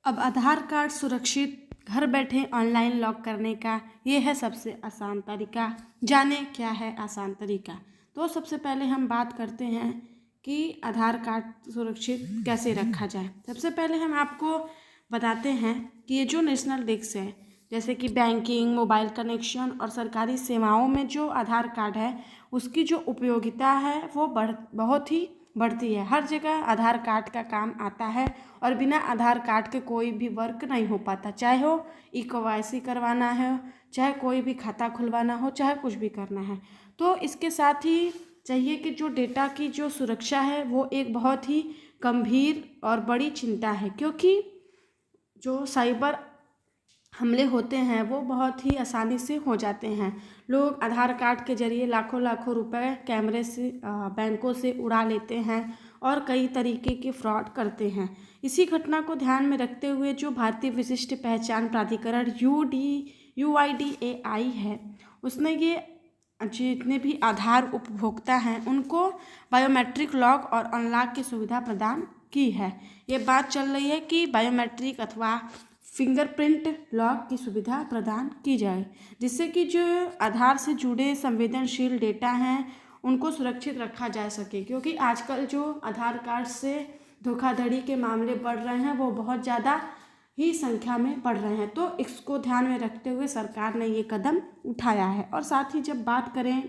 अब आधार कार्ड सुरक्षित घर बैठे ऑनलाइन लॉक करने का ये है सबसे आसान तरीका। जाने क्या है आसान तरीका। तो सबसे पहले हम बात करते हैं कि आधार कार्ड सुरक्षित कैसे रखा जाए। सबसे पहले हम आपको बताते हैं कि ये जो नेशनल डेस्क है, जैसे कि बैंकिंग, मोबाइल कनेक्शन और सरकारी सेवाओं में जो आधार कार्ड है उसकी जो उपयोगिता है वो बहुत ही बढ़ती है। हर जगह आधार कार्ड का काम आता है और बिना आधार कार्ड के कोई भी वर्क नहीं हो पाता, चाहे हो KYC करवाना है, चाहे कोई भी खाता खुलवाना हो, चाहे कुछ भी करना है। तो इसके साथ ही चाहिए कि जो डेटा की जो सुरक्षा है वो एक बहुत ही गंभीर और बड़ी चिंता है, क्योंकि जो साइबर हमले होते हैं वो बहुत ही आसानी से हो जाते हैं। लोग आधार कार्ड के जरिए लाखों लाखों रुपए कैमरे से बैंकों से उड़ा लेते हैं और कई तरीके के फ्रॉड करते हैं। इसी घटना को ध्यान में रखते हुए जो भारतीय विशिष्ट पहचान प्राधिकरण UIDAI है, उसने ये जितने भी आधार उपभोक्ता हैं उनको बायोमेट्रिक लॉक और अनलॉक की सुविधा प्रदान की है। ये बात चल रही है कि बायोमेट्रिक अथवा फिंगरप्रिंट लॉक की सुविधा प्रदान की जाए, जिससे कि जो आधार से जुड़े संवेदनशील डेटा हैं उनको सुरक्षित रखा जा सके। क्योंकि आजकल जो आधार कार्ड से धोखाधड़ी के मामले बढ़ रहे हैं वो बहुत ज़्यादा ही संख्या में बढ़ रहे हैं, तो इसको ध्यान में रखते हुए सरकार ने ये कदम उठाया है। और साथ ही जब बात करें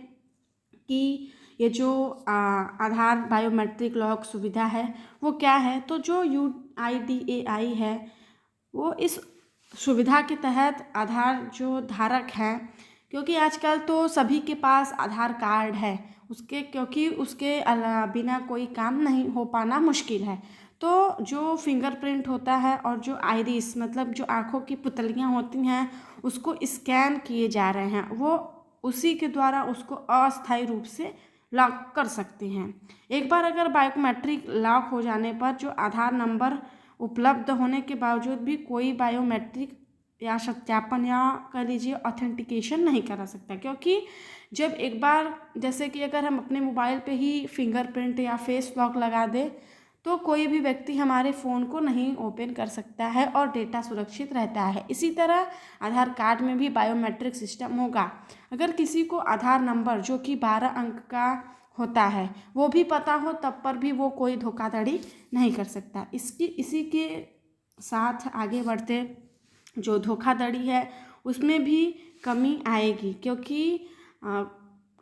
कि ये जो आधार बायोमेट्रिक लॉक सुविधा है वो क्या है, तो जो UIDAI है वो इस सुविधा के तहत आधार जो धारक हैं, क्योंकि आजकल तो सभी के पास आधार कार्ड है, क्योंकि उसके बिना कोई काम नहीं हो पाना मुश्किल है। तो जो फिंगरप्रिंट होता है और जो आइरिस मतलब जो आँखों की पुतलियाँ होती हैं उसको स्कैन किए जा रहे हैं, वो उसी के द्वारा उसको अस्थायी रूप से लॉक कर सकते हैं। एक बार अगर बायोमेट्रिक लॉक हो जाने पर जो आधार नंबर उपलब्ध होने के बावजूद भी कोई बायोमेट्रिक या सत्यापन या कह लीजिए ऑथेंटिकेशन नहीं करा सकता, क्योंकि जब एक बार जैसे कि अगर हम अपने मोबाइल पे ही फिंगरप्रिंट या फेस लॉक लगा दें तो कोई भी व्यक्ति हमारे फ़ोन को नहीं ओपन कर सकता है और डेटा सुरक्षित रहता है। इसी तरह आधार कार्ड में भी बायोमेट्रिक सिस्टम होगा। अगर किसी को आधार नंबर जो कि 12 अंक का होता है वो भी पता हो तब पर भी वो कोई धोखाधड़ी नहीं कर सकता। इसी के साथ आगे बढ़ते जो धोखाधड़ी है उसमें भी कमी आएगी, क्योंकि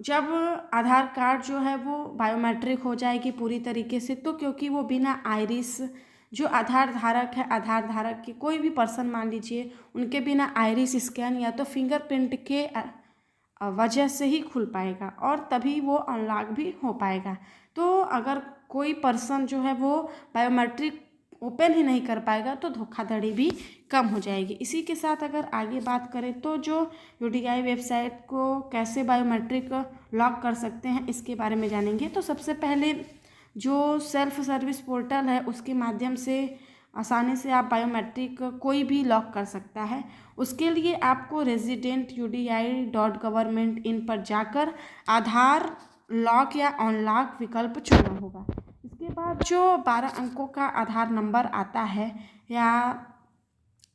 जब आधार कार्ड जो है वो बायोमेट्रिक हो जाएगी पूरी तरीके से, तो क्योंकि वो बिना आइरिस जो आधार धारक है, आधार धारक के कोई भी पर्सन मान लीजिए, उनके बिना आइरिस स्कैन या तो फिंगरप्रिंट के वजह से ही खुल पाएगा और तभी वो अनलॉक भी हो पाएगा। तो अगर कोई पर्सन जो है वो बायोमेट्रिक ओपन ही नहीं कर पाएगा तो धोखाधड़ी भी कम हो जाएगी। इसी के साथ अगर आगे बात करें तो जो UDI वेबसाइट को कैसे बायोमेट्रिक लॉक कर सकते हैं इसके बारे में जानेंगे। तो सबसे पहले जो सेल्फ सर्विस पोर्टल है उसके माध्यम से आसानी से आप बायोमेट्रिक कोई भी लॉक कर सकता है। उसके लिए आपको resident.udi.government.in पर जाकर आधार लॉक या अनलॉक विकल्प चुनना होगा। इसके बाद जो 12 अंकों का आधार नंबर आता है या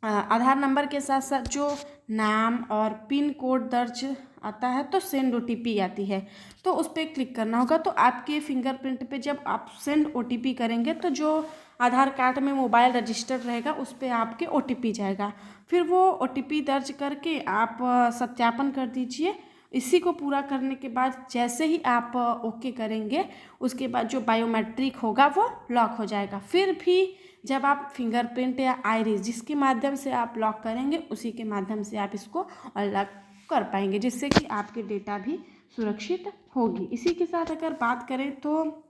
आधार नंबर के साथ साथ जो नाम और पिन कोड दर्ज आता है तो सेंड OTP आती है, तो उस पर क्लिक करना होगा। तो आपके फिंगरप्रिंट पे जब आप सेंड OTP करेंगे तो जो आधार कार्ड में मोबाइल रजिस्टर्ड रहेगा उस पर आपके OTP जाएगा। फिर वो OTP दर्ज करके आप सत्यापन कर दीजिए। इसी को पूरा करने के बाद जैसे ही आप ओके करेंगे उसके बाद जो बायोमेट्रिक होगा वो लॉक हो जाएगा। फिर भी जब आप फिंगरप्रिंट या आइरिस जिसके माध्यम से आप लॉक करेंगे उसी के माध्यम से आप इसको अनलॉक कर पाएंगे, जिससे कि आपके डेटा भी सुरक्षित होगी। इसी के साथ अगर बात करें तो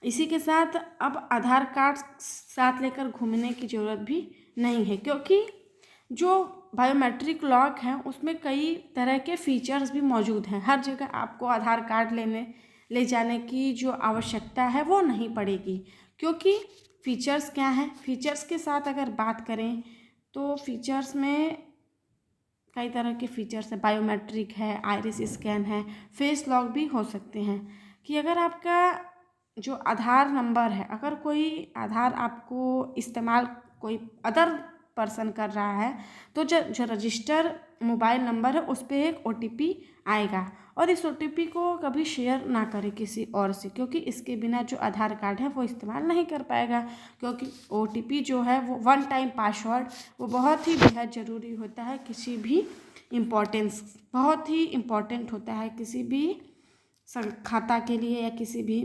इसी के साथ अब आधार कार्ड साथ लेकर घूमने की ज़रूरत भी नहीं है, क्योंकि जो बायोमेट्रिक लॉक है उसमें कई तरह के फीचर्स भी मौजूद हैं। हर जगह आपको आधार कार्ड ले जाने की जो आवश्यकता है वो नहीं पड़ेगी, क्योंकि फीचर्स क्या हैं। फीचर्स के साथ अगर बात करें तो फीचर्स में कई तरह के फीचर्स है, बायोमेट्रिक है, आइरिस स्कैन है, फेस लॉक भी हो सकते हैं। कि अगर आपका जो आधार नंबर है, अगर कोई आधार आपको इस्तेमाल कोई अदर पर्सन कर रहा है तो जो रजिस्टर मोबाइल नंबर है उस पर एक OTP आएगा, और इस OTP को कभी शेयर ना करें किसी और से, क्योंकि इसके बिना जो आधार कार्ड है वो इस्तेमाल नहीं कर पाएगा। क्योंकि OTP जो है वो 1 टाइम पासवर्ड वो बहुत ही बेहद ज़रूरी होता है, किसी भी बहुत ही इम्पोर्टेंट होता है किसी भी खाता के लिए या किसी भी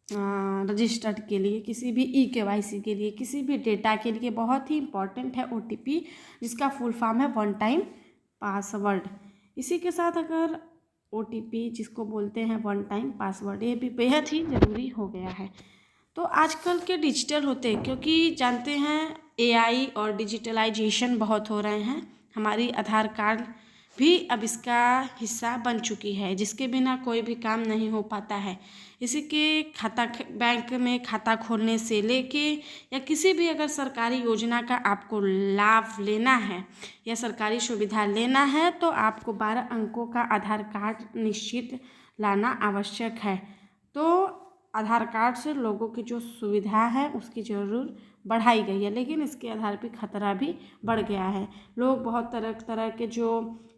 रजिस्टर्ड के लिए, किसी भी eKYC के लिए, किसी भी डेटा के लिए बहुत ही इम्पॉर्टेंट है OTP, जिसका फुल फॉर्म है 1 टाइम पासवर्ड। इसी के साथ अगर OTP जिसको बोलते हैं 1 टाइम पासवर्ड, ये भी बेहद ही ज़रूरी हो गया है। तो आजकल के डिजिटल होते, क्योंकि जानते हैं AI और डिजिटलाइजेशन बहुत हो रहे हैं, हमारी आधार कार्ड भी अब इसका हिस्सा बन चुकी है, जिसके बिना कोई भी काम नहीं हो पाता है। इसी के बैंक में खाता खोलने से लेके या किसी भी अगर सरकारी योजना का आपको लाभ लेना है या सरकारी सुविधा लेना है तो आपको 12 अंकों का आधार कार्ड निश्चित लाना आवश्यक है। तो आधार कार्ड से लोगों की जो सुविधा है उसकी ज़रूर बढ़ाई गई है, लेकिन इसके आधार पे खतरा भी बढ़ गया है। लोग बहुत तरह तरह के जो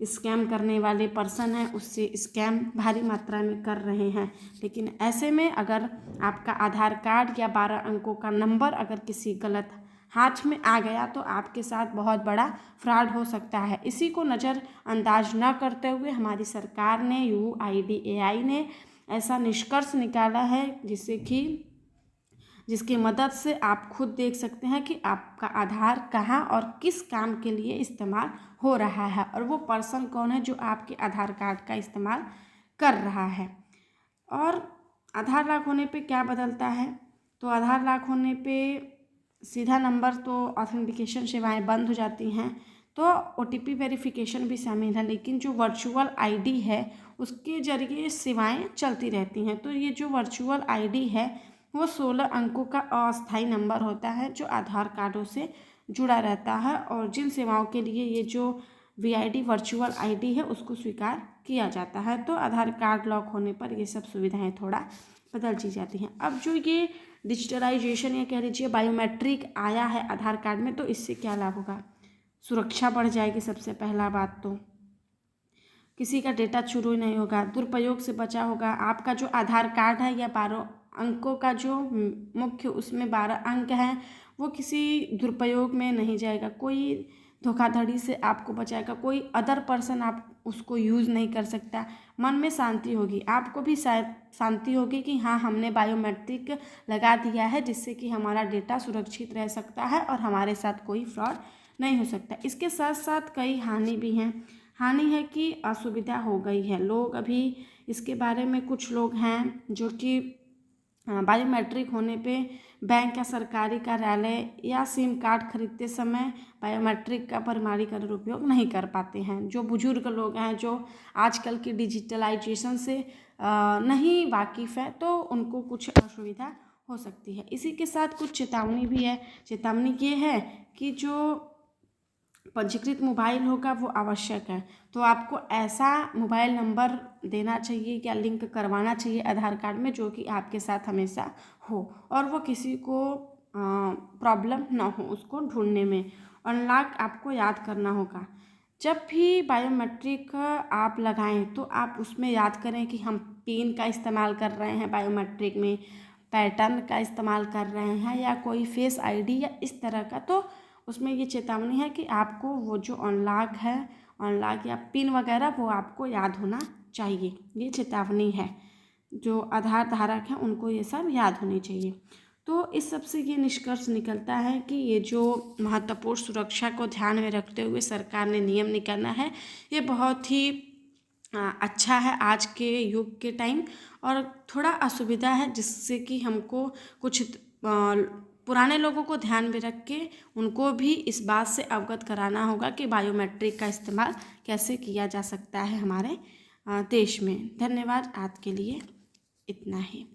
स्कैम करने वाले पर्सन हैं उससे स्कैम भारी मात्रा में कर रहे हैं। लेकिन ऐसे में अगर आपका आधार कार्ड या 12 अंकों का नंबर अगर किसी गलत हाथ में आ गया तो आपके साथ बहुत बड़ा फ्रॉड हो सकता है। इसी को नज़रअंदाज न करते हुए हमारी सरकार ने UIDAI ने ऐसा निष्कर्ष निकाला है जिसकी मदद से आप खुद देख सकते हैं कि आपका आधार कहाँ और किस काम के लिए इस्तेमाल हो रहा है, और वो पर्सन कौन है जो आपके आधार कार्ड का इस्तेमाल कर रहा है। और आधार लॉक होने पे क्या बदलता है, तो आधार लॉक होने पे सीधा नंबर तो ऑथेंटिकेशन सेवाएं बंद हो जाती हैं, तो OTP वेरिफिकेशन भी शामिल है, लेकिन जो वर्चुअल ID है उसके जरिए सेवाएं चलती रहती हैं। तो ये जो वर्चुअल ID है वो 16 अंकों का अस्थायी नंबर होता है जो आधार कार्डों से जुड़ा रहता है, और जिन सेवाओं के लिए ये जो VID वर्चुअल ID है उसको स्वीकार किया जाता है। तो आधार कार्ड लॉक होने पर ये सब सुविधाएं थोड़ा बदल दी जाती हैं। अब जो ये डिजिटलाइजेशन या कह लीजिए बायोमेट्रिक आया है आधार कार्ड में, तो इससे क्या लाभ होगा, सुरक्षा बढ़ जाएगी। सबसे पहला बात तो किसी का डेटा चोरी नहीं होगा, दुरुपयोग से बचा होगा। आपका जो आधार कार्ड है या 12 अंकों का जो मुख्य उसमें 12 अंक हैं वो किसी दुरुपयोग में नहीं जाएगा, कोई धोखाधड़ी से आपको बचाएगा, कोई अदर पर्सन आप उसको यूज़ नहीं कर सकता। मन में शांति होगी, आपको भी शायद शांति होगी कि हाँ हमने बायोमेट्रिक लगा दिया है जिससे कि हमारा डेटा सुरक्षित रह सकता है और हमारे साथ कोई फ्रॉड नहीं हो सकता। इसके साथ साथ कई हानि भी हैं। हानि है कि असुविधा हो गई है, लोग अभी इसके बारे में कुछ लोग हैं जो कि बायोमेट्रिक होने पे बैंक या सरकारी कार्यालय या सिम कार्ड खरीदते समय बायोमेट्रिक का प्रमाणीकरण उपयोग नहीं कर पाते हैं। जो बुजुर्ग लोग हैं जो आजकल की डिजिटलाइजेशन से नहीं वाकिफ़ है तो उनको कुछ असुविधा हो सकती है। इसी के साथ कुछ चेतावनी भी है। चेतावनी ये है कि जो पंजीकृत मोबाइल होगा वो आवश्यक है, तो आपको ऐसा मोबाइल नंबर देना चाहिए या लिंक करवाना चाहिए आधार कार्ड में जो कि आपके साथ हमेशा हो और वो किसी को प्रॉब्लम ना हो उसको ढूंढने में। अनलॉक आपको याद करना होगा। जब भी बायोमेट्रिक आप लगाएं तो आप उसमें याद करें कि हम पिन का इस्तेमाल कर रहे हैं, बायोमेट्रिक में पैटर्न का इस्तेमाल कर रहे हैं या कोई फेस ID या इस तरह का। तो उसमें ये चेतावनी है कि आपको वो जो अनलॉक या पिन वगैरह वो आपको याद होना चाहिए। ये चेतावनी है, जो आधार धारक हैं उनको ये सब याद होनी चाहिए। तो इस सब से ये निष्कर्ष निकलता है कि ये जो महत्वपूर्ण सुरक्षा को ध्यान में रखते हुए सरकार ने नियम निकाला है ये बहुत ही अच्छा है आज के युग के टाइम, और थोड़ा असुविधा है जिससे कि हमको कुछ पुराने लोगों को ध्यान में रख के उनको भी इस बात से अवगत कराना होगा कि बायोमेट्रिक का इस्तेमाल कैसे किया जा सकता है हमारे देश में। धन्यवाद, आज के लिए इतना ही।